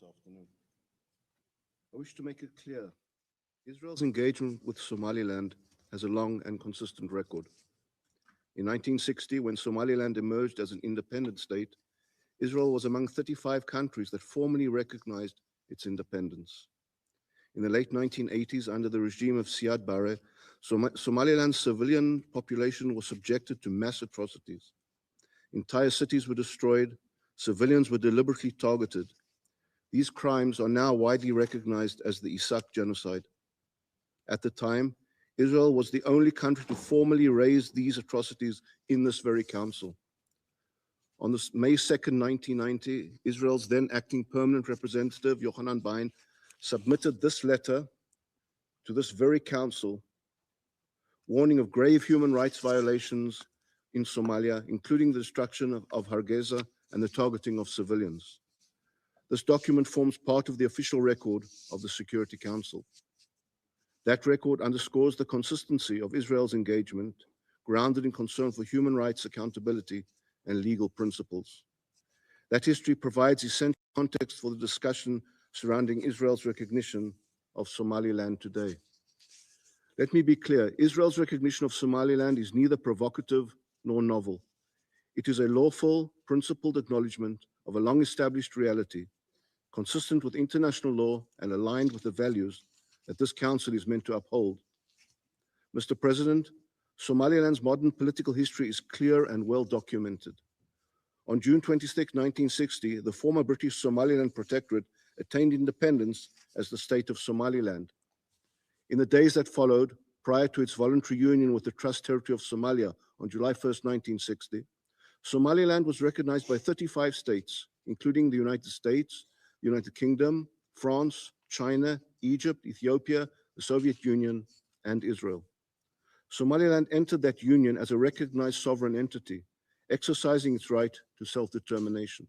afternoon. I wish to make it clear, Israel's engagement with Somaliland has a long and consistent record. In 1960, when Somaliland emerged as an independent state, Israel was among 35 countries that formally recognized its independence. In the late 1980s, under the regime of Siad Barre, Somaliland's civilian population was subjected to mass atrocities. Entire cities were destroyed, civilians were deliberately targeted. These crimes are now widely recognized as the Isaaq Genocide. At the time, Israel was the only country to formally raise these atrocities in this very council. On May 2nd, 1990, Israel's then acting permanent representative, Yochanan Bain, submitted this letter to this very council, warning of grave human rights violations in Somalia, including the destruction of Hargeisa and the targeting of civilians. This document forms part of the official record of the Security Council. That record underscores the consistency of Israel's engagement, grounded in concern for human rights, accountability, and legal principles. That history provides essential context for the discussion surrounding Israel's recognition of Somaliland today. Let me be clear, Israel's recognition of Somaliland is neither provocative nor novel. It is a lawful, principled acknowledgement of a long-established reality, consistent with international law and aligned with the values that this council is meant to uphold. Mr. President, Somaliland's modern political history is clear and well documented. On June 26, 1960, the former British Somaliland Protectorate attained independence as the state of Somaliland. In the days that followed, prior to its voluntary union with the Trust Territory of Somalia on July 1, 1960, Somaliland was recognized by 35 states, including the United States, the United Kingdom, France, China, Egypt, Ethiopia, the Soviet Union, and Israel. Somaliland entered that union as a recognized sovereign entity, exercising its right to self-determination.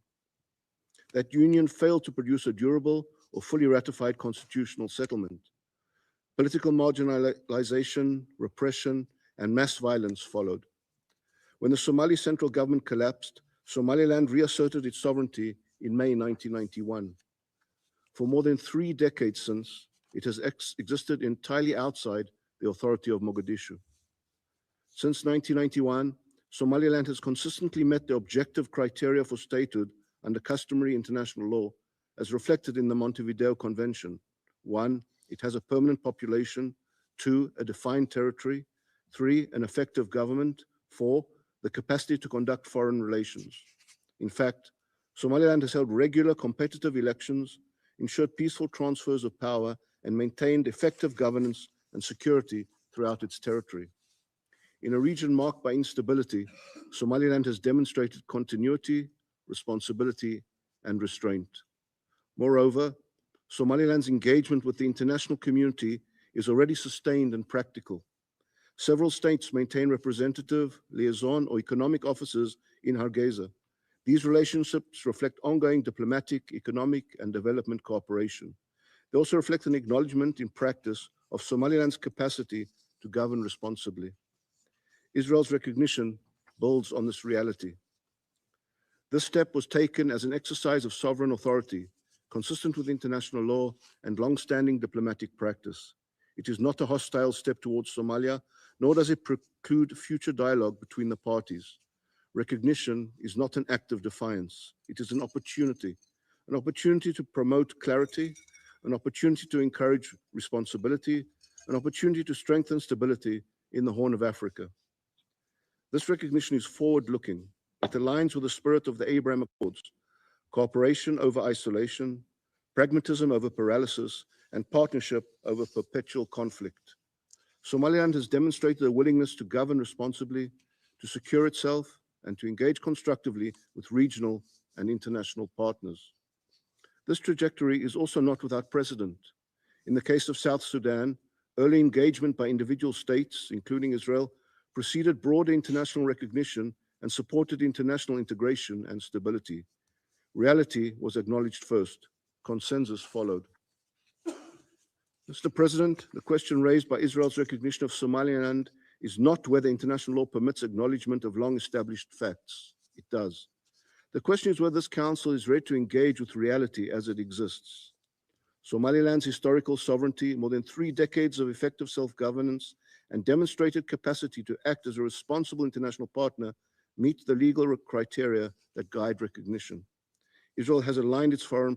That union failed to produce a durable or fully ratified constitutional settlement. Political marginalization, repression, and mass violence followed. When the Somali central government collapsed, Somaliland reasserted its sovereignty in May 1991. For more than 3 decades since, it has existed entirely outside the authority of Mogadishu. Since 1991, Somaliland has consistently met the objective criteria for statehood under customary international law, as reflected in the Montevideo Convention. 1, it has a permanent population. 2, a defined territory. 3, an effective government. 4, the capacity to conduct foreign relations. In fact, Somaliland has held regular competitive elections, ensured peaceful transfers of power, and maintained effective governance and security throughout its territory. In a region marked by instability, Somaliland has demonstrated continuity, responsibility, and restraint. Moreover, Somaliland's engagement with the international community is already sustained and practical. Several states maintain representative, liaison, or economic offices in Hargeisa. These relationships reflect ongoing diplomatic, economic, and development cooperation. They also reflect an acknowledgement in practice of Somaliland's capacity to govern responsibly. Israel's recognition builds on this reality. This step was taken as an exercise of sovereign authority, consistent with international law and long-standing diplomatic practice. It is not a hostile step towards Somalia, nor does it preclude future dialogue between the parties. Recognition is not an act of defiance. It is an opportunity to promote clarity, an opportunity to encourage responsibility, an opportunity to strengthen stability in the Horn of Africa. This recognition is forward-looking. It aligns with the spirit of the Abraham Accords: cooperation over isolation, pragmatism over paralysis, and partnership over perpetual conflict. Somaliland has demonstrated a willingness to govern responsibly, to secure itself, and to engage constructively with regional and international partners. This trajectory is also not without precedent. In the case of South Sudan, early engagement by individual states, including Israel, preceded broader international recognition and supported international integration and stability. Reality was acknowledged first. Consensus followed. Mr. President, the question raised by Israel's recognition of Somaliland is not whether international law permits acknowledgement of long-established facts. It does. The question is whether this Council is ready to engage with reality as it exists. Somaliland's historical sovereignty, more than 3 decades of effective self-governance, and demonstrated capacity to act as a responsible international partner meet the legal criteria that guide recognition. Israel has aligned its foreign